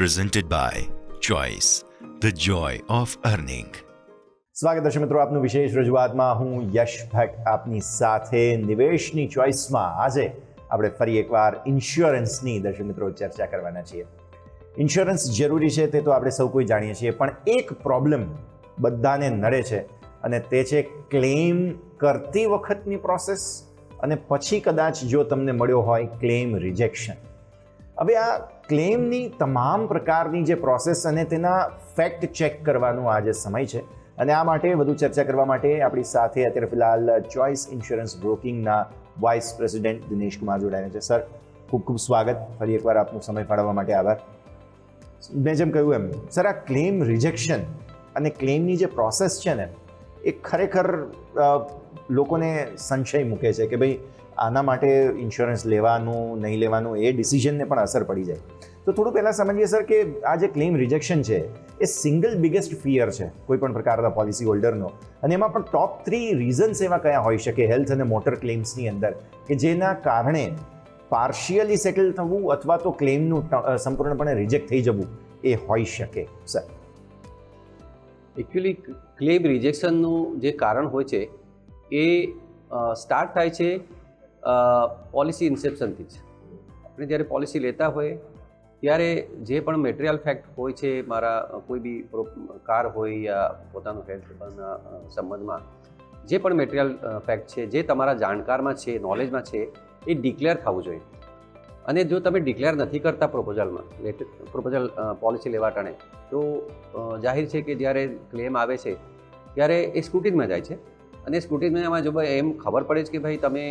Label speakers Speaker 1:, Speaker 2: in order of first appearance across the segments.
Speaker 1: presented by Choice, the joy of earning.
Speaker 2: સ્વાગત દર્શક મિત્રો, આપનું વિશેષ રજૂઆતમાં હું યશ ભટ્ટ આપની સાથે નિવેશની ચોઇસમાં આજે આપણે ફરી એકવાર ઇન્સ્યોરન્સની દર્શક મિત્રો ચર્ચા કરવાના છીએ. ઇન્સ્યોરન્સ જરૂરી છે તે તો આપણે સૌ કોઈ જાણીએ છીએ, પણ એક પ્રોબ્લેમ બધાને નડે છે અને તે છે ક્લેમ કરતી વખતની પ્રોસેસ અને પછી કદાચ જો તમને મળ્યો હોય ક્લેમ રિજેક્શન. હવે આ ક્લેમની તમામ પ્રકારની જે પ્રોસેસ અને તેના ફેક્ટ ચેક કરવાનો આ જે સમય છે, અને આ માટે વધુ ચર્ચા કરવા માટે આપણી સાથે અત્યારે ફિલહાલ ચોઇસ ઇન્સ્યોરન્સ બ્રોકિંગના વાઇસ પ્રેસિડેન્ટ દિનેશ કુમાર જોડાયા છે. સર, ખૂબ ખૂબ સ્વાગત. ફરી એકવાર આપનો સમય ફાળવવા માટે આભાર. મેં જેમ કહ્યું એમ, સર, આ ક્લેમ રિજેક્શન અને ક્લેમની જે પ્રોસેસ છે ને, એ ખરેખર લોકોને સંશય મૂકે છે કે ભાઈ આના માટે ઇન્સ્યોરન્સ લેવાનું નહીં લેવાનું એ ડિસિઝનને પણ અસર પડી જાય. તો થોડું પહેલાં સમજીએ સર કે આ જે ક્લેમ રિજેક્શન છે એ સિંગલ બિગેસ્ટ ફિયર છે કોઈ પણ પ્રકારના પોલિસી હોલ્ડરનો, અને એમાં પણ ટોપ 3 રીઝન્સ એવા કયા હોઈ શકે હેલ્થ અને મોટર ક્લેમ્સની અંદર કે જેના કારણે પાર્શિયલી સેટલ થવું અથવા તો ક્લેમનું સંપૂર્ણપણે રિજેક્ટ થઈ જવું એ હોઈ શકે? સર,
Speaker 3: એકચ્યુઅલી ક્લેમ રિજેક્શનનું જે કારણ હોય છે એ સ્ટાર્ટ થાય છે પોલિસી ઇન્સેપ્શનથી જ. આપણે જ્યારે પોલિસી લેતા હોય ત્યારે જે પણ મટીરિયલ ફેક્ટ હોય છે, મારા કોઈ બી કાર હોય યા પોતાનું હેલ્થના સંબંધમાં જે પણ મટીરિયલ ફેક્ટ છે જે તમારા જાણકારમાં છે, નોલેજમાં છે, એ ડિક્લેર થવું જોઈએ. અને જો તમે ડિક્લેર નથી કરતા પ્રપોઝલ પોલિસી લેવા ટાણે, તો જાહેર છે કે જ્યારે ક્લેમ આવે છે ત્યારે એ સ્ક્રુટિનમાં જાય છે. અને સ્ક્રુટિનમાં જો એમ ખબર પડે છે કે ભાઈ તમે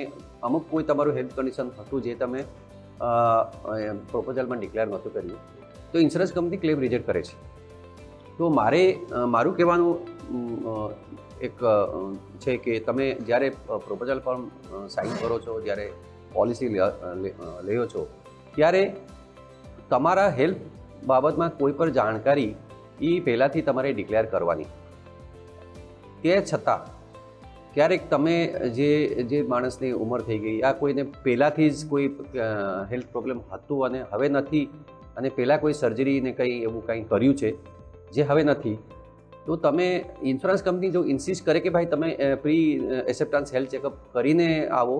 Speaker 3: અમુક કોઈ તમારું હેલ્થ કન્ડિશન હતું જે તમે પ્રપોઝલમાં ડિક્લેર નહોતું કર્યું, તો ઇન્સ્યોરન્સ કંપની ક્લેમ રિજેક્ટ કરે છે. તો મારું કહેવાનું એક છે કે તમે જ્યારે પ્રપોઝલ ફોર્મ સાઇન કરો છો, જ્યારે પોલિસી લ્યો છો, ત્યારે તમારા હેલ્થ બાબતમાં કોઈ પણ જાણકારી એ પહેલાંથી તમારે ડિક્લેર કરવાની. તે છતાં ક્યારેક તમે જે માણસની ઉંમર થઈ ગઈ, આ કોઈને પહેલાંથી જ કોઈ હેલ્થ પ્રોબ્લેમ હતું અને હવે નથી, અને પહેલાં કોઈ સર્જરીને કંઈ એવું કંઈ કર્યું છે જે હવે નથી, તો તમે ઇન્સ્યોરન્સ કંપની જો ઇન્સિસ્ટ કરે કે ભાઈ તમે પ્રી એક્સેપ્ટન્સ હેલ્થ ચેકઅપ કરીને આવો,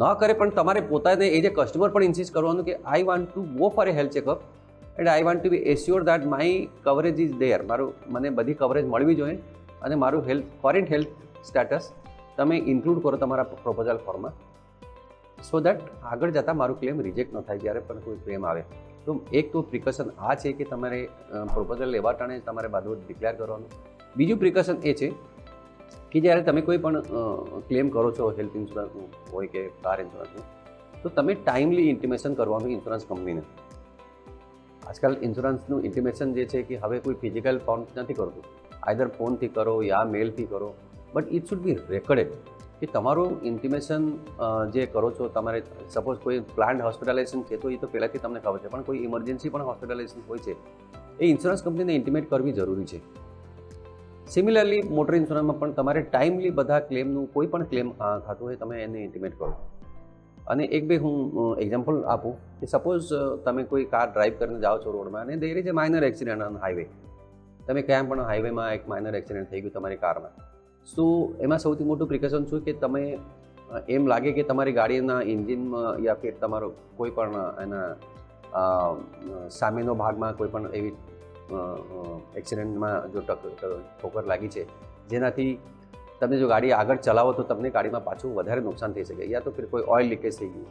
Speaker 3: ન કરે પણ તમારે પોતાને એ જે કસ્ટમર પણ ઇન્સિસ્ટ કરવાનું કે I want to go for a health checkup and I want to be assure that my coverage is there. મને બધી કવરેજ મળવી જોઈએ અને મારું કરંટ હેલ્થ સ્ટેટસ તમે ઇન્ક્લુડ કરો તમારા પ્રપોઝલ ફોર્મમાં, સો દેટ આગળ જતાં મારું ક્લેમ રિજેક્ટ ન થાય જ્યારે પણ કોઈ ક્લેમ આવે. તો એક તો પ્રિકોશન આ છે કે તમારે પ્રપોઝલ લેવા ટાણે તમારે બધું ડિક્લેર કરવાનું. બીજું પ્રિકોશન એ છે કે જ્યારે તમે કોઈ પણ ક્લેમ કરો છો હેલ્થ ઇન્સ્યોરન્સનું હોય કે કાર ઇન્સ્યોરન્સનું, તો તમે ટાઈમલી ઇન્ટિમેશન કરવાનું ઇન્સ્યોરન્સ કંપનીને. આજકાલ ઇન્સ્યોરન્સનું ઇન્ટિમેશન જે છે કે હવે કોઈ ફિઝિકલ ફોર્મ નથી કરતું, આઈધર ફોનથી કરો યા મેલથી કરો, but it should be recorded કે તમારું ઇન્ટિમેશન જે કરો છો. તમારે સપોઝ કોઈ પ્લાન્ડ હોસ્પિટલાઇઝેશન છે તો એ તો પહેલાંથી તમને ખબર છે, પણ કોઈ ઇમરજન્સી પણ હોસ્પિટલાઇઝેશન હોય છે, એ ઇન્સ્યોરન્સ કંપનીને ઇન્ટિમેટ કરવી જરૂરી છે. સિમિલરલી મોટર ઇન્સ્યોરન્સમાં પણ તમારે ટાઈમલી બધા ક્લેમનું કોઈ પણ ક્લેમ થતું હોય તમે એને ઇન્ટિમેટ કરો. અને એક બે હું એક્ઝામ્પલ આપું કે સપોઝ તમે કોઈ કાર ડ્રાઈવ કરીને જાઓ છો રોડમાં અને there is A minor accident on highway. તમે ક્યાં પણ હાઈવેમાં એક માઇનર એક્સિડન્ટ થઈ ગયું તમારી કારમાં, તો એમાં સૌથી મોટું પ્રિકોશન શું કે તમે એમ લાગે કે તમારી ગાડીના એન્જિનમાં યા ફિર તમારો કોઈ પણ એના સામેનો ભાગમાં કોઈ પણ એવી એક્સિડન્ટમાં જો ઠોકર લાગી છે જેનાથી તમે જો ગાડી આગળ ચલાવો તો તમને ગાડીમાં પાછું વધારે નુકસાન થઈ શકે, યા તો ફિર કોઈ ઓઇલ લીકેજ થઈ ગયું,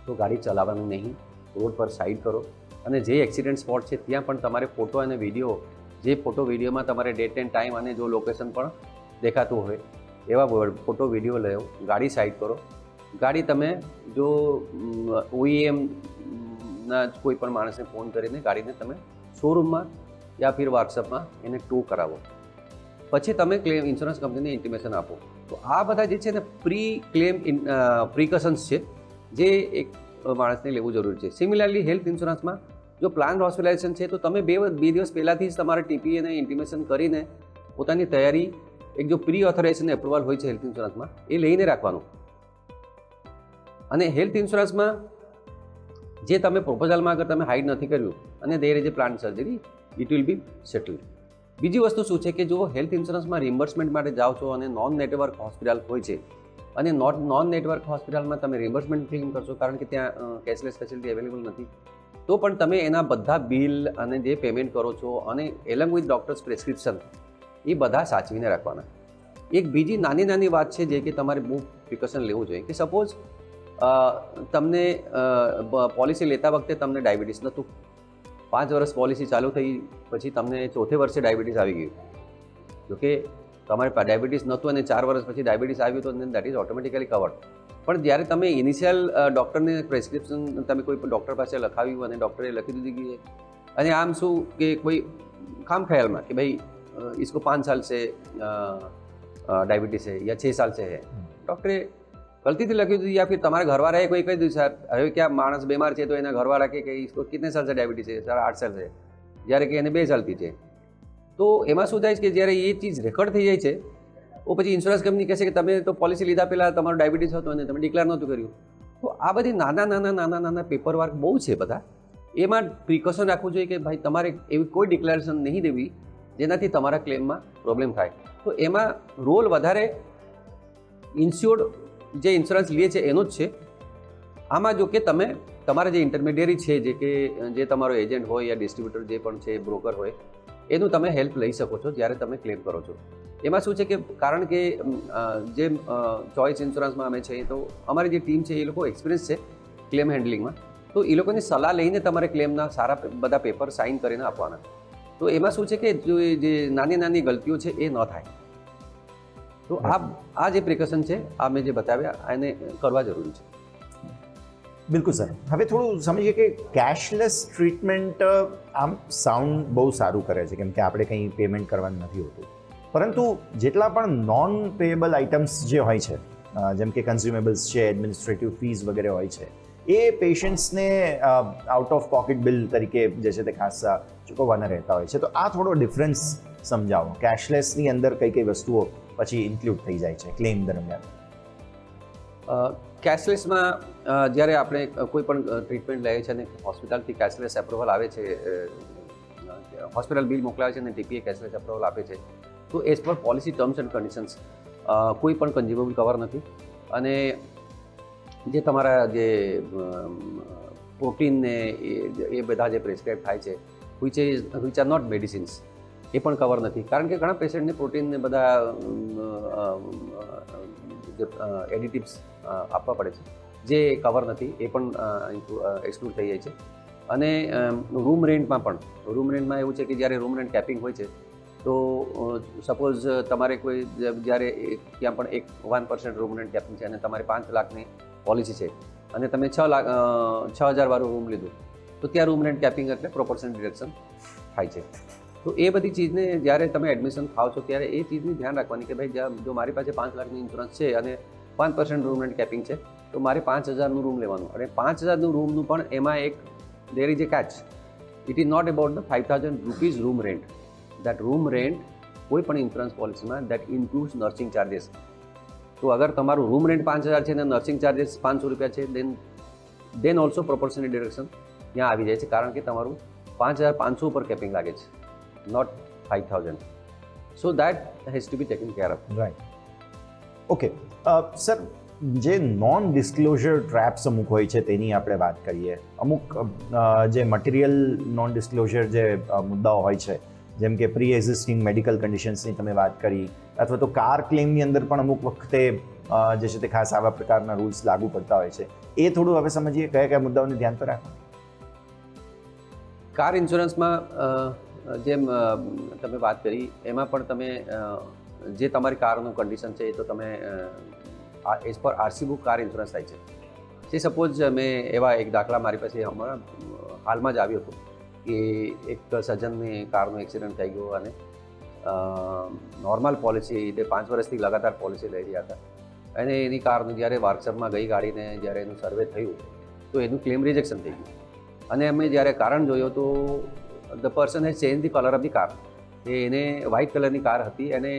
Speaker 3: તો ગાડી ચલાવવાનું નહીં, રોડ પર સાઈડ કરો. અને જે એક્સિડન્ટ સ્પોટ છે ત્યાં પણ તમારે ફોટો અને વિડીયો, જે ફોટો વિડીયોમાં તમારે ડેટ એન્ડ ટાઈમ અને જો લોકેશન પણ દેખાતું હોય એવા ફોટો વિડીયો લો, ગાડી સાઈડ કરો. ગાડી તમે જો OEMના કોઈ પણ માણસને ફોન કરીને ગાડીને તમે શોરૂમમાં યા ફિર વર્કશોપમાં એને ટો કરાવો, પછી તમે ક્લેમ ઇન્સ્યોરન્સ કંપનીને ઇન્ટિમેશન આપો. તો આ બધા જે છે ને પ્રી ક્લેમ પ્રિકોશન્સ છે જે એક માણસને લેવું જરૂરી છે. સિમિલરલી હેલ્થ ઇન્સ્યોરન્સમાં જો પ્લાન હોસ્પિટલાઇઝેશન છે તો તમે બે દિવસ પહેલાંથી જ તમારે TPAને ઇન્ટિમેશન કરીને પોતાની તૈયારી, એક જો પ્રી ઓથોરાઇઝેશન એપ્રુવલ હોય છે હેલ્થ ઇન્સ્યોરન્સમાં એ લઈને રાખવાનું. અને હેલ્થ ઇન્સ્યોરન્સમાં જે તમે પ્રોપોઝલમાં અગર તમે હાઇડ નથી કર્યું અને there is a plan surgery, it will be settled. બીજી વસ્તુ શું છે કે જો હેલ્થ ઇન્સ્યોરન્સમાં રિમ્બર્સમેન્ટ માટે જાઓ છો અને નોન નેટવર્ક હોસ્પિટલ હોય છે અને નોન નેટવર્ક હોસ્પિટલમાં તમે રિમ્બર્સમેન્ટ ક્લેમ કરશો કારણ કે ત્યાં કેશલેસ ફેસિલિટી અવેલેબલ નથી, તો પણ તમે એના બધા બિલ અને જે પેમેન્ટ કરો છો અને એલોંગ વિથ ડૉક્ટર્સ પ્રેસ્ક્રિપ્શન એ બધા સાચવીને રાખવાના. એક બીજી નાની વાત છે જે કે તમારે બહુ પ્રિકોશન લેવું જોઈએ કે સપોઝ તમને પોલિસી લેતા વખતે તમને ડાયાબિટીસ નહોતું, 5 વર્ષ પોલિસી ચાલુ થઈ પછી તમને ચોથે વર્ષે ડાયાબિટીસ આવી ગયું. જોકે તમારે ડાયાબિટીસ નહોતું અને 4 વર્ષ પછી ડાયાબિટીસ આવ્યું તો દેટ ઇઝ ઓટોમેટિકલી કવર્ડ. પણ જ્યારે તમે ઇનિશિયલ ડૉક્ટરને પ્રેસ્ક્રિપ્શન તમે કોઈ પણ ડૉક્ટર પાસે લખાવ્યું અને ડૉક્ટરે લખી દીધી કે અને આમ શું કે કોઈ ખામ ખ્યાલમાં કે ભાઈ इसको 5 साल से डायबिटीज़ है या 6 साल से है, ડૉક્ટરે ગલતીથી લખ્યું હતું યા ફિર તમારા ઘરવાળાએ કોઈ કહી દીધું સર હવે ક્યાં માણસ બીમાર છે તો એના ઘરવાળા કે इसको कितने साल से डायबिटीज़ है सर 8 साल से, જ્યારે કે એને 2 સાલથી છે. તો એમાં શું થાય છે કે જ્યારે એ ચીજ રેકોર્ડ થઈ જાય છે તો પછી ઇન્સ્યોરન્સ કંપની કહેશે કે તમે તો પોલિસી લીધા પહેલાં તમારું ડાયાબિટીસ હતું અને તમે ડિક્લેર નહોતું કર્યું. તો આ બધી નાના પેપર વર્ક બહુ છે બધા. એમાં પ્રિકોશન રાખવું જોઈએ કે ભાઈ તમારે એવી કોઈ ડિક્લેરેશન નહીં દેવી જેનાથી તમારા ક્લેમમાં પ્રોબ્લેમ થાય. તો એમાં રોલ વધારે ઇન્સ્યોર્ડ જે ઇન્સ્યોરન્સ લે છે એનો જ છે. આમાં જો કે તમે તમારા જે ઇન્ટરમીડિયરી છે જે કે જે તમારો એજન્ટ હોય યા ડિસ્ટ્રીબ્યુટર જે પણ છે બ્રોકર હોય એનું તમે હેલ્પ લઈ શકો છો જ્યારે તમે ક્લેમ કરો છો. એમાં શું છે કે કારણ કે જે ચોઇસ ઇન્સ્યોરન્સમાં અમે છીએ તો અમારી જે ટીમ છે એ લોકો એક્સપિરિયન્સ છે ક્લેમ હેન્ડલિંગમાં, તો એ લોકોની સલાહ લઈને તમારે ક્લેમના સારા બધા પેપર સાઇન કરીને આપવાના. તો એમાં શું છે કે જો જે નાની ગલતીઓ છે એ ન થાય. તો આ જે પ્રિકોશન છે આ મેં જે બતાવ્યા એને કરવા જરૂરી છે.
Speaker 2: બિલકુલ સર. હવે થોડું સમજીએ કે કેશલેસ ટ્રીટમેન્ટ આમ સાઉન્ડ બહુ સારું કરે છે કેમ કે આપણે કંઈ પેમેન્ટ કરવાનું નથી હોતું, પરંતુ જેટલા પણ નોન પેએબલ આઇટમ્સ જે હોય છે જેમ કે કન્ઝ્યુમેબલ્સ છે, એડમિનિસ્ટ્રેટિવ ફીઝ વગેરે હોય છે એ પેશન્ટ્સને આઉટ ઓફ પોકેટ બિલ તરીકે જે છે તે ખાસ ચૂકવવાના રહેતા હોય છે. તો આ થોડો ડિફરન્સ સમજાવો, કેશલેસની અંદર કઈ વસ્તુઓ પછી ઇન્ક્લુડ થઈ જાય છે ક્લેમ દરમિયાન?
Speaker 3: કેશલેસમાં જ્યારે આપણે કોઈ પણ ટ્રીટમેન્ટ લઈએ છીએ અને હોસ્પિટલથી કેશલેસ એપ્રુવલ આવે છે, હોસ્પિટલ બિલ મોકલાવે છે અને ટીપીએ કેશલેસ એપ્રુવલ આપે છે, તો as per policy terms and conditions કોઈ પણ કન્ઝ્યુમેબલ કવર નથી. અને જે તમારા જે પ્રોટીન ને એ બધા જે પ્રિસ્ક્રાઇબ થાય છે વિચ આર નોટ મેડિસિન્સ એ પણ કવર નથી. કારણ કે ઘણા પેશન્ટને પ્રોટીન ને બધા જે એડિટિવ્સ આપવા પડે છે જે કવર નથી, એ પણ એક્સક્લુડ થઈ જાય છે. અને રૂમ રેન્ટમાં એવું છે કે જ્યારે રૂમ રેન્ટ કેપિંગ હોય છે તો સપોઝ તમારે કોઈ જ્યારે ત્યાં પણ 1% રૂમ રેન્ટ કેપિંગ છે અને તમારે 5 લાખની પોલિસી છે અને તમે 6,000 વાળું રૂમ લીધું તો ત્યાં રૂમ રેન્ટ કેપિંગ એટલે પ્રોપોર્શનલ ડિડક્શન થાય છે. તો એ બધી ચીજને જ્યારે તમે એડમિશન થાવ છો ત્યારે એ ચીજની ધ્યાન રાખવાની કે ભાઈ જો મારી પાસે 5 લાખની ઇન્સ્યોરન્સ છે અને 5% રૂમ રેન્ટ કેપિંગ છે તો મારે 5,000નું રૂમ લેવાનું. અને 5,000નું રૂમનું પણ એમાં એક there is a catch. It is not about the 5,000 rupees room rent. That room rent કોઈ પણ ઇન્સ્યોરન્સ પોલિસીમાં દેટ ઇન્ક્લુડ્સ નર્સિંગ ચાર્જિસ. તો અગર તમારું રૂમ રેન્ટ 5,000 છે અને નર્સિંગ ચાર્જિસ 500 રૂપિયા છે દેન ઓલ્સો પ્રોપોર્શનલ ડિડક્શન ત્યાં આવી જાય છે, કારણ કે તમારું 5,500 ઉપર કેપિંગ લાગે છે, not 5,000. So that has to be taken care of.
Speaker 2: Right. Okay sir, જે નોન ડિસ્ક્લોઝર ટ્રેપ્સ અમુક હોય છે તેની આપણે વાત કરીએ. અમુક જે મટીરિયલ નોન ડિસ્ક્લોઝર જે મુદ્દાઓ હોય છે જેમ કે પ્રી એક્ઝિસ્ટિંગ મેડિકલ કન્ડિશન્સની તમે વાત કરી, અથવા તો કાર ક્લેમની અંદર પણ અમુક વખતે જે છે તે ખાસ આવા પ્રકારના રૂલ્સ લાગુ પડતા હોય છે. એ થોડું હવે સમજીએ કયા મુદ્દાઓને ધ્યાન પર રાખો.
Speaker 3: કાર ઇન્સ્યોરન્સમાં જેમ તમે વાત કરી એમાં પણ તમે જે તમારી કારનું કન્ડિશન છે એ તો તમે as per RC book car insurance થાય છે. જે સપોઝ મેં એવા એક દાખલા મારી પાસે હમણાં હાલમાં જ આવ્યો હતો કે એક સજ્જનની કારનો એક્સિડન્ટ થઈ ગયો અને નોર્મલ પોલિસી તે 5 વર્ષથી લગાતાર પોલિસી લઈ રહ્યા હતા અને એની કારનું જ્યારે વર્કશોપમાં ગઈ ગાડીને જ્યારે એનું સર્વે થયું તો એનું ક્લેમ રિજેક્શન થઈ ગયું. અને અમે જ્યારે કારણ જોયો તો the person has change the colour of the car. એને વ્હાઇટ કલરની કાર હતી અને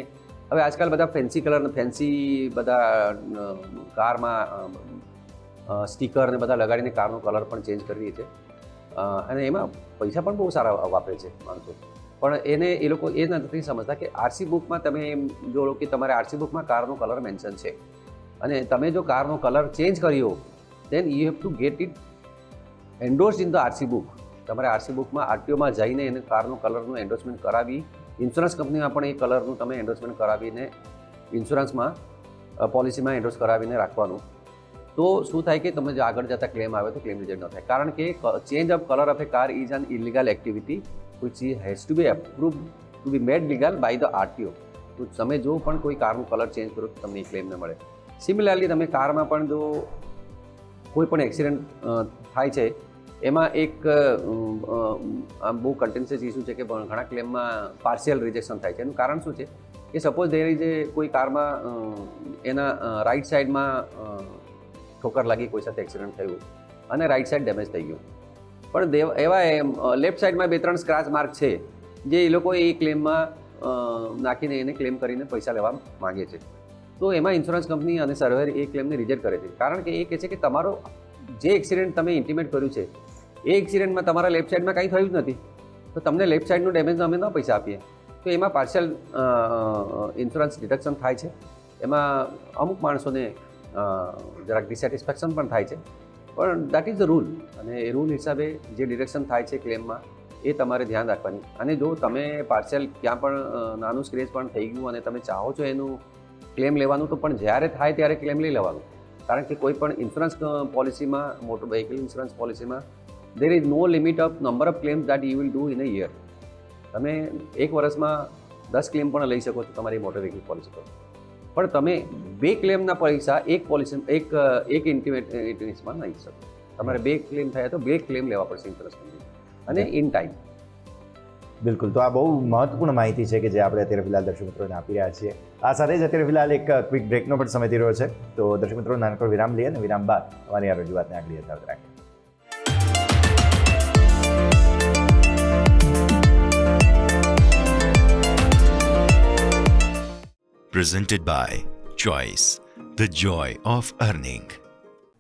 Speaker 3: હવે આજકાલ બધા ફેન્સી બધા કારમાં સ્ટીકર ને બધા લગાડીને કારનો કલર પણ ચેન્જ કરી દે છે અને એમાં પૈસા પણ બહુ સારા વાપરે છે માણસો. પણ એને એ લોકો એ નથી સમજતા કે આરસી બુકમાં તમે એમ જો કે તમારે આરસી બુકમાં કારનો કલર મેન્શન છે અને તમે જો કારનો કલર ચેન્જ કર્યો then you have to get it endorse in the RC book. તમારે આરસી બુકમાં આરટીઓમાં જઈને એને કારનો કલરનું એન્ડોર્સમેન્ટ કરાવી, ઇન્સ્યોરન્સ કંપનીમાં પણ એ કલરનું તમે એન્ડોર્સમેન્ટ કરાવીને ઇન્સ્યોરન્સમાં પોલિસીમાં એન્ડોર્સ કરાવીને રાખવાનું. તો શું થાય કે તમે જો આગળ જતાં ક્લેમ આવે તો ક્લેમ રિજેક્ટ ન થાય. કારણ કે change of colour of A car is an illegal activity which has to be approved to be made legal by the RTO. તો તમે જો પણ કોઈ કારનું કલર ચેન્જ કરો તો તમને એ ક્લેમ ન મળે. સિમિલરલી તમે કારમાં પણ જો કોઈ પણ એક્સિડન્ટ થાય છે એમાં એક આમ બહુ કન્ટેન્સિયસ ઇસ્યુ છે કે ઘણા ક્લેમમાં પાર્શિયલ રિજેક્શન થાય છે. એનું કારણ શું છે કે સપોઝ દેર ઇઝ કોઈ કારમાં એના રાઈટ સાઈડમાં ઠોકર લાગી, કોઈ સાથે એક્સિડન્ટ થયું અને રાઈટ સાઈડ ડેમેજ થઈ ગયું, પણ એવા લેફ્ટ સાઈડમાં 2-3 સ્ક્રેચ માર્ક છે જે એ લોકો એ ક્લેમમાં નાખીને એને ક્લેમ કરીને પૈસા લેવા માગે છે. તો એમાં ઇન્સ્યોરન્સ કંપની અને સર્વેર એ ક્લેમને રિજેક્ટ કરે છે. કારણ કે એ કહે છે કે તમારો જે એક્સિડન્ટ તમે ઇન્ટિમેટ કર્યું છે એ એક્સિડન્ટમાં તમારા લેફ્ટ સાઈડમાં કંઈ થયું જ નથી, તો તમને લેફ્ટ સાઈડનું ડેમેજ અમે ન પૈસા આપીએ. તો એમાં પાર્શિયલ ઇન્સ્યોરન્સ ડિડક્શન થાય છે. એમાં અમુક માણસોને જરાક ડિસેટિસ્ફેક્શન પણ થાય છે, પણ દેટ ઇઝ ધ રૂલ. અને એ રૂલ હિસાબે જે ડિરેક્શન થાય છે ક્લેમમાં એ તમારે ધ્યાન રાખવાની. અને જો તમે પાર્શિયલ ક્યાં પણ નાનું સ્ક્રેચ પણ થઈ ગયું અને તમે ચાહો છો એનું ક્લેમ લેવાનું, તો પણ જ્યારે થાય ત્યારે ક્લેમ લઈ લેવાનું. કારણ કે કોઈ પણ ઇન્સ્યોરન્સ પોલિસીમાં, મોટર વ્હીકલ ઇન્સ્યોરન્સ પોલિસીમાં there is no limit of number of claims that you will do in a year. તમે એક વર્ષમાં 10 ક્લેમ પણ લઈ શકો છો તમારી મોટર વ્હીકલ પોલિસી પર, પણ તમે 2 ક્લેમના પૈસા એક ઇન્ટિમેટમાં નહીં શકો. તમારે 2 ક્લેમ થયા તો 2 ક્લેમ લેવા પડશે ઇન્સ્યોરન્સ કંપની અને ઇન ટાઈમ.
Speaker 2: બિલકુલ. તો આ બહુ મહત્વપૂર્ણ માહિતી છે કે જે આપણે અત્યારે ફિલહાલ દર્શક મિત્રોને આપી રહ્યા છીએ. આ સાથે જ અત્યારે ફિલહાલ એક ક્વિક બ્રેકનો પણ સમય થઈ રહ્યો છે. તો દર્શક મિત્રો નાનકડો વિરામ લઈએ અને વિરામ બાદ અમારી આ રજૂઆતને આગળ યથાવત રાખીએ.
Speaker 1: Presented by Choice, the joy of earning.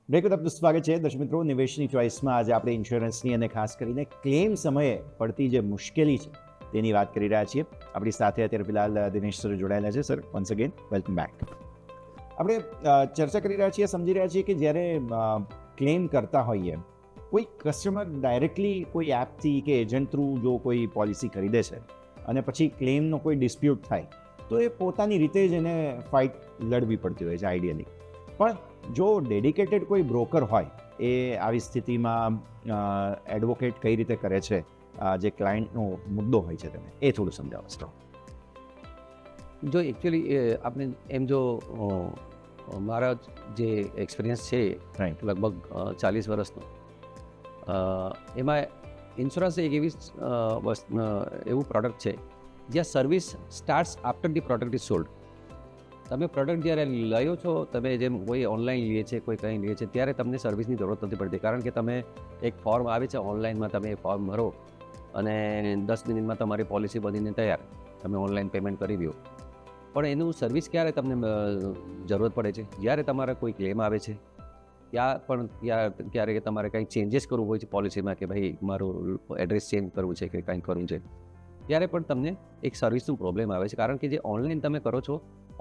Speaker 2: Break બાદ આપનું સ્વાગત છે દર્શક મિત્રો. નિવેશની ચોઇસમાં આજે આપણે ઇન્સ્યોરન્સની અને ખાસ કરીને ક્લેમ સમયે પડતી જે મુશ્કેલી છે તેની વાત કરી રહ્યા છીએ. આપણી સાથે અત્યારે ફિલહાલ દિનેશ સર જોડાયેલા છે. Sir, once again welcome back. આપણે ચર્ચા કરી રહ્યા છીએ, સમજી રહ્યા છીએ કે જ્યારે ક્લેમ કરતા હોઈએ, કોઈ કસ્ટમર ડાયરેક્ટલી કોઈ એપથી કે એજન્ટ થ્રુ જો કોઈ પોલિસી ખરીદે છે અને પછી ક્લેમનો કોઈ ડિસ્પ્યુટ થાય તો એ પોતાની રીતે જ એને ફાઇટ લડવી પડતી હોય છે આઈડિયલી. પણ જો ડેડિકેટેડ કોઈ બ્રોકર હોય એ આવી સ્થિતિમાં એડવોકેટ કઈ રીતે કરે છે, જે ક્લાયન્ટનો મુદ્દો હોય છે તેને એ થોડું સમજાવો છો.
Speaker 3: જો એકચ્યુઅલી આપણે એમ જો મારા જે એક્સપિરિયન્સ છે
Speaker 2: રાઈટ,
Speaker 3: લગભગ 40 વર્ષનો, એમાં ઇન્સ્યોરન્સ એક એવી એવું પ્રોડક્ટ છે જ્યાં service starts after the product is sold. તમે પ્રોડક્ટ જ્યારે લ્યો છો, તમે જેમ કોઈ ઓનલાઈન લે છે, કોઈ કંઈ લે છે, ત્યારે તમને સર્વિસની જરૂરત નથી પડતી. કારણ કે તમે એક ફોર્મ આવે છે ઓનલાઈનમાં, તમે એ ફોર્મ ભરો અને 10 મિનિટમાં તમારી પોલિસી બનીને તૈયાર, તમે ઓનલાઈન પેમેન્ટ કરી દો. પણ એનું સર્વિસ ક્યારે તમને જરૂરત પડે છે? જ્યારે તમારે કોઈ ક્લેમ આવે છે, ક્યારે તમારે કંઈક ચેન્જીસ કરવું હોય છે પોલિસીમાં, કે ભાઈ મારું એડ્રેસ ચેન્જ કરવું છે કે કંઈક કરવું છે, ત્યારે પણ તમને એક સર્વિસનું પ્રોબ્લેમ આવે છે. કારણ કે જે ઓનલાઈન તમે કરો છો,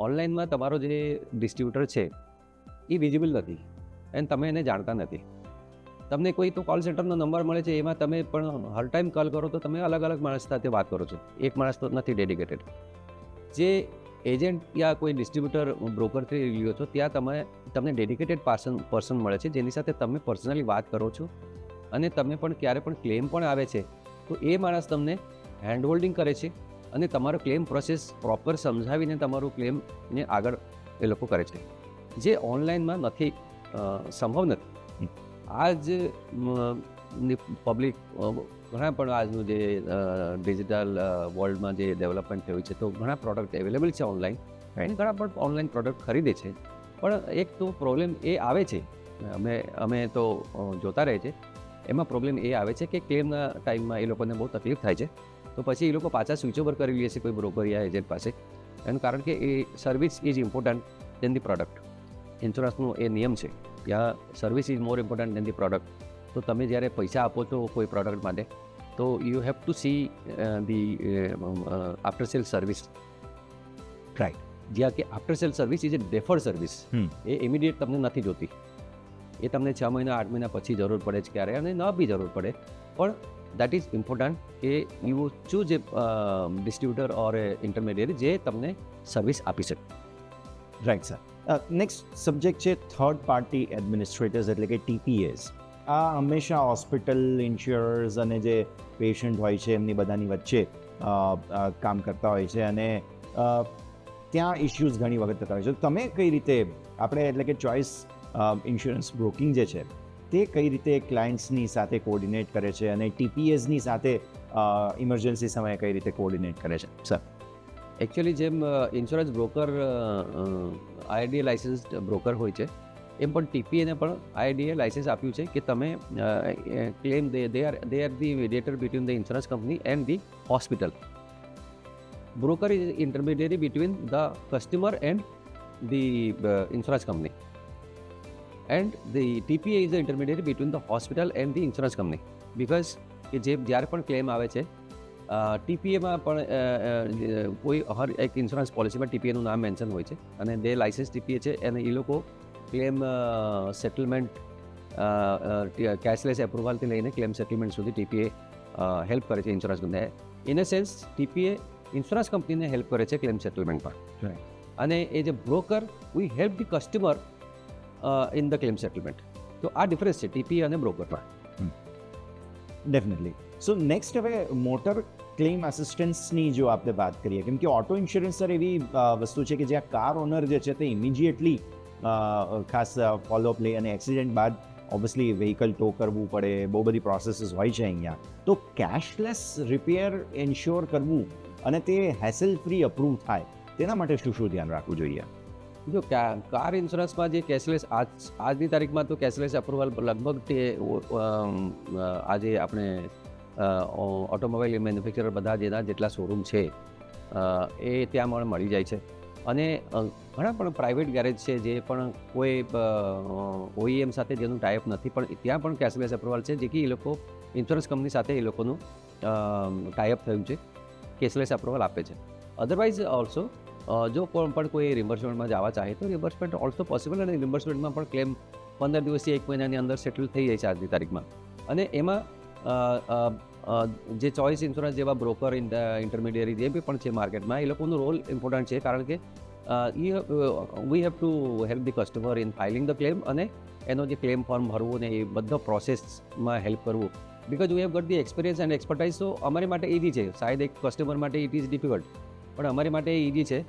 Speaker 3: ઓનલાઈનમાં તમારો જે ડિસ્ટ્રીબ્યુટર છે એ વિઝિબલ નથી અને તમે એને જાણતા નથી. તમને કોઈ તો કોલ સેન્ટરનો નંબર મળે છે, એમાં તમે પણ હર ટાઈમ કોલ કરો તો તમે અલગ અલગ માણસ સાથે વાત કરો છો. એક માણસ તો નથી ડેડિકેટેડ. જે એજન્ટ યા કોઈ ડિસ્ટ્રીબ્યુટર બ્રોકરથી લ્યો છો, ત્યાં તમને ડેડિકેટેડ પર્સન મળે છે જેની સાથે તમે પર્સનલી વાત કરો છો. અને તમે પણ ક્યારે પણ ક્લેમ પણ આવે છે તો એ માણસ તમને હેન્ડ હોલ્ડિંગ કરે છે અને તમારો ક્લેમ પ્રોસેસ પ્રોપર સમજાવીને તમારું ક્લેમને આગળ એ લોકો કરે છે, જે ઓનલાઈનમાં નથી, સંભવ નથી. આ જ પબ્લિક ઘણા પણ આજનું જે ડિજિટલ વર્લ્ડમાં જે ડેવલપમેન્ટ થયું છે, તો ઘણા પ્રોડક્ટ અવેલેબલ છે ઓનલાઈન અને ઘણા પણ ઓનલાઈન પ્રોડક્ટ ખરીદે છે. પણ એક તો પ્રોબ્લેમ એ આવે છે, અમે તો જોતા રહે છે, એમાં પ્રોબ્લેમ એ આવે છે કે ક્લેમના ટાઈમમાં એ લોકોને બહુ તકલીફ થાય છે. તો પછી એ લોકો પાછા સ્વિચ ઓવર કરી લે છે કોઈ બ્રોકર યા એજન્ટ પાસે. એનું કારણ કે એ service is important than the product. ઇન્સ્યોરન્સનો એ નિયમ છે ત્યાં service is more important than the product. તો તમે જ્યારે પૈસા આપો છો કોઈ પ્રોડક્ટ માટે તો you have to see the after sale service.
Speaker 2: Right.
Speaker 3: જ્યાં કે after sale service is a deferred service. એ ઇમિડિયેટ તમને નથી જોતી, એ તમને 6 મહિના 8 મહિના પછી જરૂર પડે છે ક્યારે, અને ન બી જરૂર પડે, પણ દેટ ઇઝ ઇમ્પોર્ટન્ટ કે you choose A distributor or A intermediate જે તમને સર્વિસ આપી શકે.
Speaker 2: Right sir. નેક્સ્ટ સબ્જેક્ટ છે થર્ડ પાર્ટી એડમિનિસ્ટ્રેટર્સ એટલે કે TPAs. આ હંમેશા હોસ્પિટલ ઇન્સ્યોરર્સ અને જે પેશન્ટ હોય છે એમની બધાની વચ્ચે કામ કરતા હોય છે, અને ત્યાં ઇશ્યુઝ ઘણી વખત થતા હોય છે. તમે કઈ રીતે આપણે એટલે કે ચોઇસ ઇન્સ્યોરન્સ બ્રોકિંગ જે છે તે કઈ રીતે ક્લાયન્ટ્સની સાથે કોર્ડિનેટ કરે છે અને TPAsની સાથે ઇમરજન્સી સમયે કઈ રીતે કોર્ડિનેટ કરે છે સર?
Speaker 3: એકચ્યુઅલી જેમ ઇન્સ્યોરન્સ બ્રોકર IRDA લાઇસન્સ્ડ બ્રોકર હોય છે, એમ પણ TPAને પણ IRDA લાઇસન્સ આપ્યું છે કે તમે claim they are the mediator between the insurance company and the hospital. Broker is intermediary between the customer and the insurance company, and the TPA is the intermediary between the hospital and the insurance company, because કે જે જ્યારે પણ claim આવે છે TPAમાં પણ કોઈ હર એક insurance પોલિસીમાં TPAનું નામ મેન્શન હોય છે, અને જે લાઇસન્સ TPA છે અને એ લોકો ક્લેમ સેટલમેન્ટ કેશલેસ એપ્રુવલથી લઈને ક્લેમ સેટલમેન્ટ સુધી TPA હેલ્પ કરે છે ઇન્સ્યોરન્સ કંપનીને. In a sense TPA insurance કંપનીને હેલ્પ કરે છે ક્લેમ સેટલમેન્ટમાં, અને એ જે broker we help the customer in the claim settlement. તો આ ડિફરન્સ છે TPA અને બ્રોકરમાં.
Speaker 2: ડેફિનેટલી. સો નેક્સ્ટ હવે મોટર ક્લેમ આસિસ્ટન્સની જો આપણે વાત કરીએ, કેમ કે ઓટો ઇન્સ્યોરન્સ સર એવી વસ્તુ છે કે જ્યાં કાર ઓનર જે છે તે ઇમિડિયેટલી ખાસ ફોલોઅપ લે, અને એક્સિડન્ટ બાદ ઓબ્વિયસલી વ્હીકલ ટો કરવું પડે, બહુ બધી પ્રોસેસીસ હોય છે અહીંયા. તો કેશલેસ રિપેર એન્શ્યોર કરવું અને તે હેસલ ફ્રી અપ્રૂવ થાય તેના માટે શું શું ધ્યાન રાખવું જોઈએ?
Speaker 3: જો કાર ઇન્સ્યોરન્સમાં જે કેશલેસ આજની તારીખમાં તો કેશલેસ અપ્રુવલ લગભગ તે આજે આપણે ઓટોમોબાઈલ મેન્યુફેક્ચરર બધા જેના જેટલા શોરૂમ છે એ ત્યાં મળી જાય છે, અને ઘણા પણ પ્રાઇવેટ ગેરેજ છે જે પણ કોઈ OEM સાથે જેનું ટાઈઅપ નથી, પણ ત્યાં પણ કેશલેસ અપ્રુવલ છે, જે કે એ લોકો ઇન્સ્યોરન્સ કંપની સાથે એ લોકોનું ટાઈઅપ થયું છે, કેશલેસ અપ્રુવલ આપે છે. અધરવાઇઝ ઓલ્સો જો પણ કોઈ રિમ્બર્સમેન્ટમાં જવા ચાહે તો રિમ્બર્સમેન્ટ ઓલ્સો પોસિબલ, અને રિમ્બર્સમેન્ટમાં પણ ક્લેમ 15 દિવસથી 1 મહિનાની અંદર સેટલ થઈ જાય છે આજની તારીખમાં. અને એમાં જે ચોઇસ ઇન્સ્યોરન્સ જેવા બ્રોકર ઇન્ટરમીડિયરી જે બી પણ છે માર્કેટમાં, એ લોકોનો રોલ ઇમ્પોર્ટન્ટ છે, કારણ કે we have to help the customer in filing the claim, અને એનો જે ક્લેમ ફોર્મ ભરવું ને એ બધા પ્રોસેસમાં હેલ્પ કરવું, because we have got the experience and expertise. તો અમારી માટે ઇઝી છે, શાયદ એક કસ્ટમર માટે ઇટ ઇઝ ડિફિકલ્ટ, પણ અમારી માટે ઇઝી છે.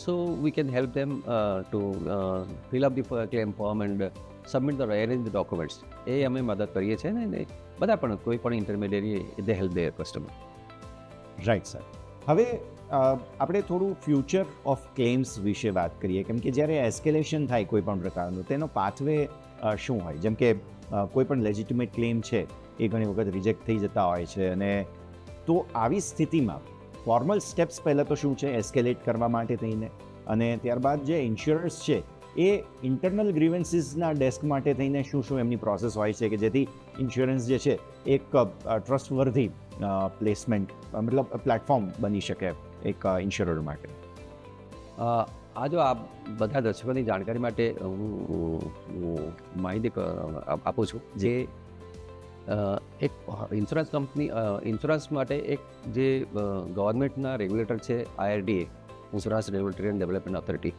Speaker 3: So we can help them to fill up the claim form and submit the arrange the documents. એ અમે મદદ કરીએ છીએ ને બધા પણ કોઈ પણ intermediary they help their customer.
Speaker 2: Right sir. હવે આપણે થોડું ફ્યુચર ઓફ ક્લેમ્સ વિશે વાત કરીએ, કેમ કે જ્યારે એસ્કેલેશન થાય કોઈ પણ પ્રકારનું તેનો પાથવે શું હોય? જેમ કે કોઈ પણ લેજિટિમેટ ક્લેમ છે એ ઘણી વખત રિજેક્ટ થઈ જતા હોય છે, અને તો આવી સ્થિતિમાં ફોર્મલ સ્ટેપ્સ પહેલાં તો શું છે એસ્કેલેટ કરવા માટે થઈને, અને ત્યારબાદ જે ઇન્સ્યોરર્સ છે એ ઇન્ટરનલ ગ્રીવન્સીસના ડેસ્ક માટે થઈને શું શું એમની પ્રોસેસ હોય છે કે જેથી ઇન્સ્યોરન્સ જે છે એક ટ્રસ્ટવર્ધી પ્લેસમેન્ટ મતલબ પ્લેટફોર્મ બની શકે એક ઇન્સ્યોરર માટે?
Speaker 3: આ જો આ બધા દર્શકોની જાણકારી માટે હું માહિતી આપું છું. જે એક ઇન્સ્યોરન્સ કંપની ઇન્સ્યોરન્સ માટે એક જે ગવર્મેન્ટના રેગ્યુલેટર છે IRDA, insurance regulatory and development authority,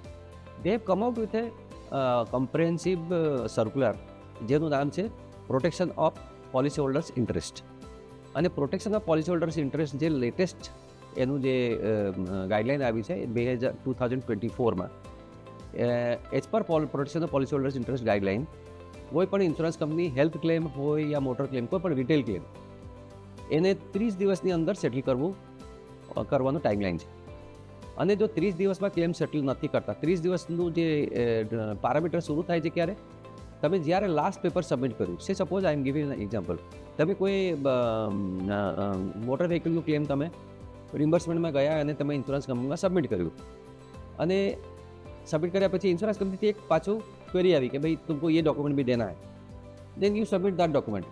Speaker 3: they have come out with a comprehensive circular જેનું નામ છે protection of policyholders interest. અને protection of policyholders interest જે લેટેસ્ટ એનું જે ગાઈડલાઇન આવી છે 2024માં, as per protection of policyholders interest guideline, કોઈ પણ ઇન્સ્યોરન્સ કંપની હેલ્થ ક્લેમ હોય યા મોટર ક્લેમ, કોઈ પણ રિટેલ ક્લેમ, એને 30 દિવસની અંદર સેટલ કરવાનો ટાઈમલાઈન છે. અને જો 30 દિવસમાં ક્લેમ સેટલ નથી કરતા, 30 દિવસનું જે પેરામીટર શરૂ થાય છે ક્યારે? તમે જ્યારે લાસ્ટ પેપર સબમિટ કર્યું છે. Suppose I am giving an example, તમે કોઈ મોટર વ્હીકલનું ક્લેમ તમે રિમ્બર્સમેન્ટમાં ગયા અને તમે ઇન્સ્યોરન્સ કંપનીમાં સબમિટ કર્યું, અને सबमिट કર્યા પછી ઇન્સ્યોરન્સ કંપનીથી એક પાછું ક્વેરી આવી કે ભાઈ तुमको ये डॉक्यूमेंट भी देना है, then you submit that document,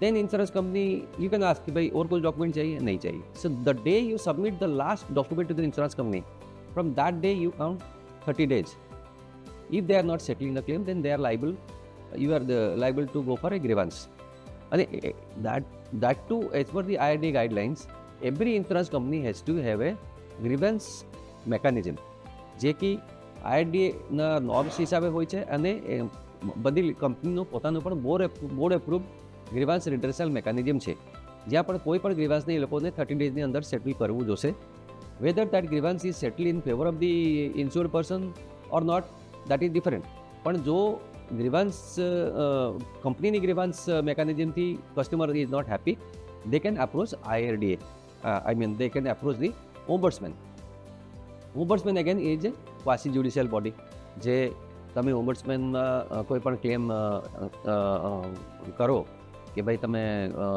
Speaker 3: then insurance company you can ask कि भाई और कुछ डॉक्यूमेंट चाहिए, नहीं चाहिए. So the day you submit the last document to the insurance company, from that day you count 30 days. If they are not settling the claim, then they are liable, you are liable to go for a grievance. And that too, as per the IRDA guidelines, every insurance company has to have a grievance mechanism, જે કે IRDA norms હિસાબે હોય છે અને બધી કંપનીનું પોતાનું પણ બોર્ડ એપ્રુવ ગ્રીવાન્સ રિડ્રેસલ મેકેનિઝમ છે, જ્યાં પણ કોઈ પણ ગ્રીવાન્સને એ લોકોને 30 days અંદર સેટલ કરવું જોશે. Whether that grievance is settle in favour of the insured person or not, that is different. પણ જો ગ્રીવાન્સ કંપનીની ગ્રીવાન્સ મેકેનિઝમથી customer is not happy, they can approach IRDA, I mean they can approach the ombudsman. Ombudsman again is a quasi judicial body, જે તમે ઓમ્બડ્સમેનમાં કોઈ પણ claim કરો કે ભાઈ તમે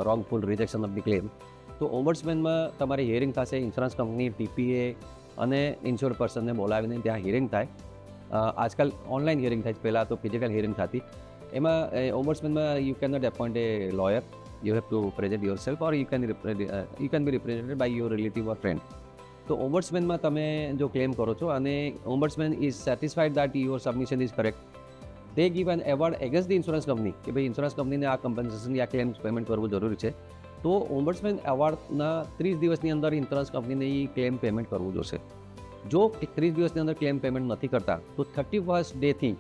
Speaker 3: રોંગફુલ રિજેક્શન ઓફ ધી ક્લેમ, તો ઓમ્બડ્સમેનમાં તમારી હિયરિંગ થશે. ઇન્સ્યોરન્સ કંપની, TPA અને ઇન્સ્યોર્ડ પર્સનને બોલાવીને ત્યાં હિયરિંગ થાય. આજકાલ ઓનલાઈન હિયરિંગ થાય છે, પહેલાં તો ફિઝિકલ હિયરિંગ થતી. એમાં ઓમ્બડ્સમેનમાં you can not appoint a lawyer, you have to present yourself or you can be represented by your relative or friend. તો ઓમ્બડ્સમેનમાં તમે જો ક્લેમ કરો છો અને ombudsman is satisfied that your submission is correct, they give an award against the insurance company કે ભાઈ insurance કંપનીને આ કમ્પન્સેશન યા ક્લેમ પેમેન્ટ કરવું જરૂરી છે. તો ઓમ્બડ્સમેન એવોર્ડના 30 દિવસની અંદર ઇન્સ્યોરન્સ કંપનીને એ ક્લેમ પેમેન્ટ કરવું જોશે. જો 30 દિવસની અંદર ક્લેમ પેમેન્ટ નથી કરતા તો 31st ડેથી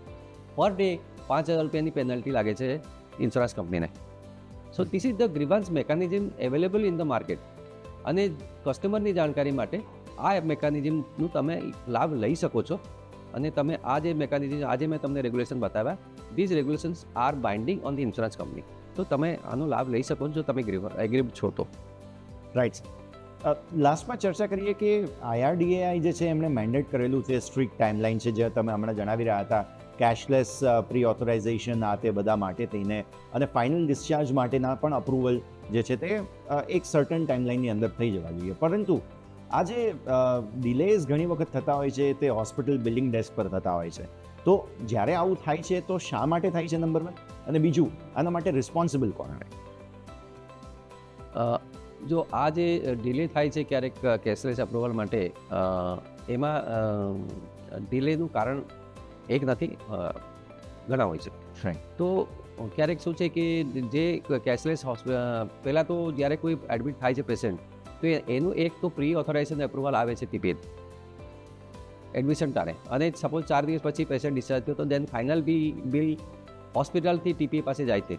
Speaker 3: પર ડે 5,000 રૂપિયાની પેનલ્ટી લાગે છે ઇન્સ્યોરન્સ કંપનીને. So this is the grievance mechanism available in the market. અને કસ્ટમરની જાણકારી માટે આ મેકેનિઝમનું તમે લાભ લઈ શકો છો. અને તમે આ જે મેકેનિઝમ આજે મેં તમને રેગ્યુલેશન બતાવ્યા, these regulations are binding on the insurance company. તો તમે આનો લાભ લઈ શકો છો જો તમે એગ્રીડ છો તો.
Speaker 2: રાઈટ. લાસ્ટમાં ચર્ચા કરીએ કે IRDAI જે છે એમણે મેન્ડેટ કરેલું છે, સ્ટ્રિક્ટ ટાઈમલાઈન છે, જે તમે હમણાં જણાવી રહ્યા હતા, કેશલેસ પ્રી ઓથોરાઇઝેશન આ તે બધા માટે થઈને અને ફાઇનલ ડિસ્ચાર્જ માટેના પણ અપ્રુવલ જે છે તે એક સર્ટન ટાઈમલાઈનની અંદર થઈ જવા જોઈએ. પરંતુ આ જે ડિલેઝ ઘણી વખત થતા હોય છે તે હોસ્પિટલ બિલિંગ ડેસ્ક પર થતા હોય છે. તો જ્યારે આવું થાય છે તો શા માટે થાય છે, નંબર 1, અને બીજું આના માટે રિસ્પોન્સિબલ કોણ રહે?
Speaker 3: જો આ જે ડિલે થાય છે ક્યારેક કેશલેસ અપ્રુવલ માટે, એમાં ડિલેનું કારણ એક નથી, ઘણા હોય છે. તો ક્યારેક શું છે કે જે કેશલેસ પહેલાં તો જ્યારે કોઈ એડમિટ થાય છે પેશન્ટ, તો એનું એક તો પ્રી ઓથોરાઇઝેશન એપ્રુવલ આવે છે TPA એડમિશન ટાણે, અને સપોઝ 4 દિવસ પછી પેશન્ટ ડિસ્ચાર્જ થયો તો દેન ફાઇનલ બિલ હોસ્પિટલથી TPA પાસે જાય છે.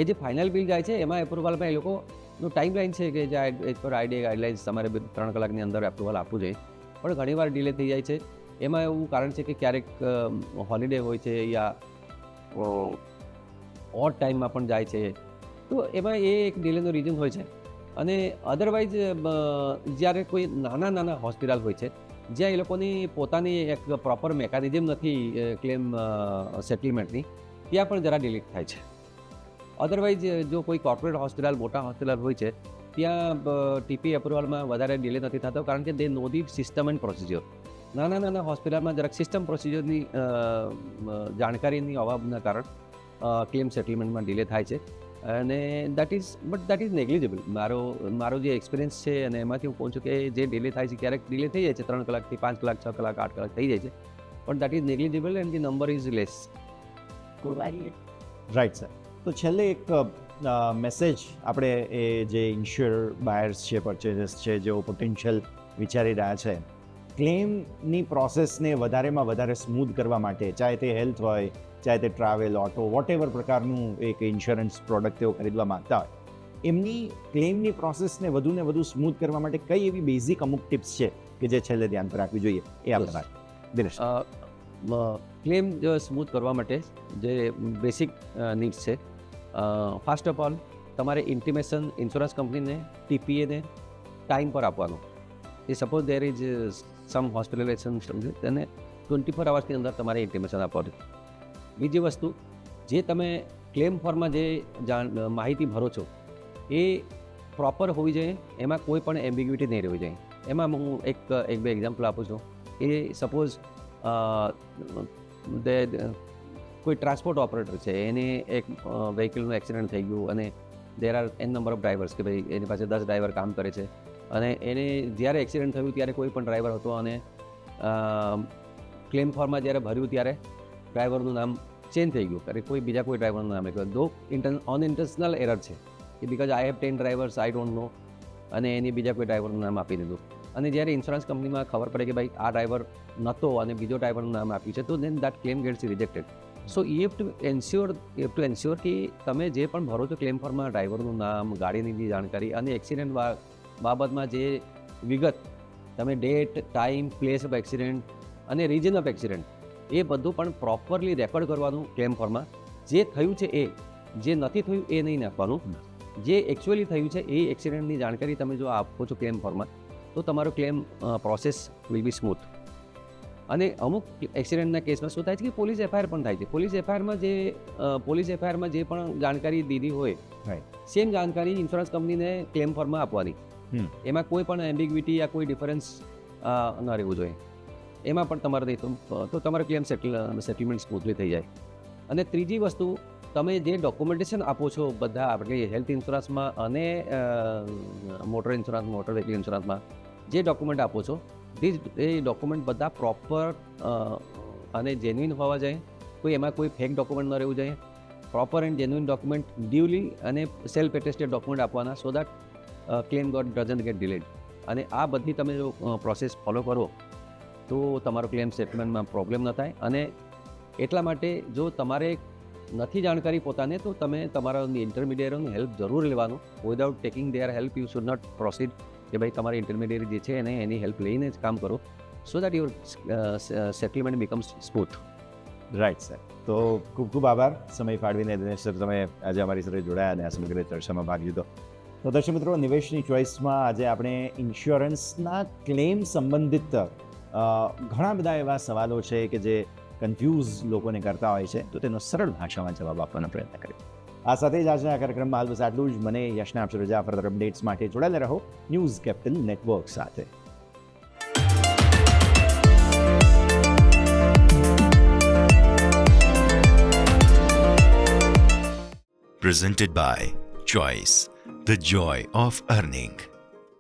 Speaker 3: એ જે ફાઇનલ બિલ જાય છે એમાં એપ્રુવલમાં એ લોકોનો ટાઈમ લાઈન છે કે જે એઝ પર IRDA ગાઈડલાઇન્સ તમારે 3 કલાકની અંદર એપ્રુવલ આપવું જોઈએ, પણ ઘણીવાર ડિલે થઈ જાય છે. એમાં એવું કારણ છે કે ક્યારેક હોલિડે હોય છે યા ઓડ ટાઈમમાં પણ જાય છે, તો એમાં એ એક ડિલેનો રીઝન હોય છે. અને અધરવાઇઝ જ્યારે કોઈ નાના હોસ્પિટલ હોય છે જ્યાં એ લોકોની પોતાની એક પ્રોપર મેકેનિઝમ નથી ક્લેમ સેટલમેન્ટની, ત્યાં પણ જરા ડિલે થાય છે. અધરવાઇઝ જો કોઈ કોર્પોરેટ હોસ્પિટલ, મોટા હોસ્પિટલ હોય છે ત્યાં TPA એપ્રુવલમાં વધારે ડિલે નથી થતો, કારણ કે દે નો ધી સિસ્ટમ એન્ડ પ્રોસિજર. નાના હોસ્પિટલમાં જરાક સિસ્ટમ પ્રોસિજરની જાણકારીની અભાવના કારણ ક્લેમ સેટલમેન્ટમાં ડિલે થાય છે. અને દેટ ઇઝ નેગ્લિજેબલ. મારો જે એક્સપિરિયન્સ છે અને એમાંથી હું કહું છું કે જે ડિલે થાય છે, ક્યારેક ડિલે થઈ જાય છે 3 કલાકથી 5 કલાક, 6 કલાક, 8 કલાક થઈ જાય છે, પણ that is negligible and the number is less.
Speaker 2: Right sir. તો છેલ્લે એક મેસેજ આપણે એ જે ઇન્શ્યોર બાયર્સ છે, પરચેઝર્સ છે, જેઓ પોટેન્શિયલ વિચારી રહ્યા છે, ક્લેમની પ્રોસેસને વધારેમાં વધારે સ્મૂથ કરવા માટે, ચાહે તે હેલ્થ હોય, ચાહે તે ટ્રાવેલ, ઓટો, વોટેવર પ્રકારનું એક ઇન્સ્યોરન્સ પ્રોડક્ટ તેઓ ખરીદવા માગતા હોય, એમની ક્લેમની પ્રોસેસને વધુને વધુ સ્મૂથ કરવા માટે કઈ એવી બેઝિક અમુક ટિપ્સ છે કે જે છેલ્લે ધ્યાન પર રાખવી જોઈએ, એ આપણે વાત દિનેશ.
Speaker 3: ક્લેમ સ્મૂથ કરવા માટે જે બેસિક નીડ્સ છે, ફર્સ્ટ ઓફ ઓલ તમારે ઇન્ટિમેશન ઇન્સ્યોરન્સ કંપનીને, TPAને ટાઈમ પર આપવાનું. એ suppose there is some hospitalization તેને 24 અવર્સની અંદર તમારે ઇન્ટિમેશન આપવાનું. બીજી વસ્તુ, જે તમે ક્લેમ ફોર્મમાં જે માહિતી ભરો છો એ પ્રોપર હોવી જોઈએ, એમાં કોઈ પણ એમ્બિગ્યુટી નહીં રહેવી જોઈએ. એમાં હું એક બે એક્ઝામ્પલ આપું છું. એ સપોઝ કોઈ ટ્રાન્સપોર્ટ ઓપરેટર છે એને એક વ્હીકલનું એક્સિડન્ટ થઈ ગયું અને there are a number of drivers કે ભાઈ એની પાસે 10 ડ્રાઈવર કામ કરે છે અને એને જ્યારે એક્સિડન્ટ થયું ત્યારે કોઈ પણ ડ્રાઈવર હતો અને ક્લેમ ફોર્મમાં જ્યારે ભર્યું ત્યારે ડ્રાઈવરનું નામ ચેન્જ થઈ ગયું કારણ કોઈ બીજા કોઈ ડ્રાઈવરનું નામ લખ્યું દો અનઇન્ટેન્શનલ એરર છે કે because I have 10 drivers I don't know અને એની બીજા કોઈ ડ્રાઈવરનું નામ આપી દીધું અને જ્યારે ઇન્સ્યોરન્સ કંપનીમાં ખબર પડે કે ભાઈ આ ડ્રાઈવર નહોતો અને બીજો ડ્રાઈવરનું નામ આપ્યું છે તો then that claim gets rejected so you have to ensure કે તમે જે પણ ભરો છો ક્લેમ ફોર્મમાં ડ્રાઈવરનું નામ ગાડીની જે જાણકારી અને એક્સિડન્ટ બાબતમાં જે વિગત તમે date time place of accident અને રીજન ઓફ એક્સિડન્ટ એ બધું પણ પ્રોપરલી રેકોર્ડ કરવાનું ક્લેમ ફોર્મમાં જે થયું છે એ જે નથી થયું એ નહીં નાખવાનું જે એકચ્યુઅલી થયું છે એ એક્સિડન્ટની જાણકારી તમે જો આપો છો ક્લેમ ફોર્મમાં તો તમારો claim process will be smooth અને અમુક એક્સિડન્ટના કેસમાં શું થાય છે કે પોલીસ એફઆઈઆર પણ થાય છે પોલીસ એફઆઈઆરમાં જે પણ જાણકારી દીધી હોય સેમ જાણકારી ઇન્સ્યોરન્સ કંપનીને ક્લેમ ફોર્મમાં આપવાની એમાં કોઈ પણ એમ્બિગ્યુટી યા કોઈ ડિફરન્સ ન રહેવું જોઈએ એમાં પણ તમારે તો તમારો ક્લેમ સેટલમેન્ટ સ્મૂથલી થઈ જાય અને ત્રીજી વસ્તુ તમે જે ડોક્યુમેન્ટેશન આપો છો બધા આપણે હેલ્થ ઇન્સ્યોરન્સમાં અને મોટર વ્હીકલ ઇન્સ્યોરન્સમાં જે ડોક્યુમેન્ટ આપો છો એ ડોક્યુમેન્ટ બધા પ્રોપર અને જેન્યુઇન હોવા જોઈએ એમાં કોઈ ફેક ડોક્યુમેન્ટ ન રહેવું જોઈએ proper and genuine document duly અને સેલ્ફ એટેસ્ટેડ ડોક્યુમેન્ટ આપવાના so that claim doesn't gate delayed અને આ બધી તમે જો પ્રોસેસ ફોલો કરો તો તમારો ક્લેમ સેટલમેન્ટમાં પ્રોબ્લેમ ન થાય અને એટલા માટે જો તમારે નથી જાણકારી પોતાને તો તમે તમારા ઇન્ટરમીડિયેટની હેલ્પ જરૂર લેવાનું without taking their help you should not proceed કે ભાઈ તમારી ઇન્ટરમીડિયેટ જે છે એને એની હેલ્પ લઈને જ કામ કરો so that your settlement becomes smooth
Speaker 2: right sir તો ખૂબ ખૂબ આભાર સમય ફાળવીને દિનેશ સર તમે આજે અમારી સાથે જોડાયા અને આ સમગ્ર ચર્ચામાં ભાગ લીધો તો દર્શક મિત્રો નિવેશની ચોઇસમાં આજે આપણે ઇન્સ્યોરન્સના ક્લેમ સંબંધિત ઘણા બધા એવા સવાલો છે કે જે કન્ફ્યુઝ લોકોને કરતા હોય છે તો તેનો સરળ ભાષામાં જવાબ આપવાનો પ્રયત્ન કર્યો આ સાથે જ આજના કાર્યક્રમમાં હાલ બસ આટલું જ મને યશના આપશો રજા ફર્ધર અપડેટ્સ માટે જોડાયેલા રહો ન્યૂઝ કેપિટલ નેટવર્ક સાથે
Speaker 1: Presented by Choice, the joy of earning.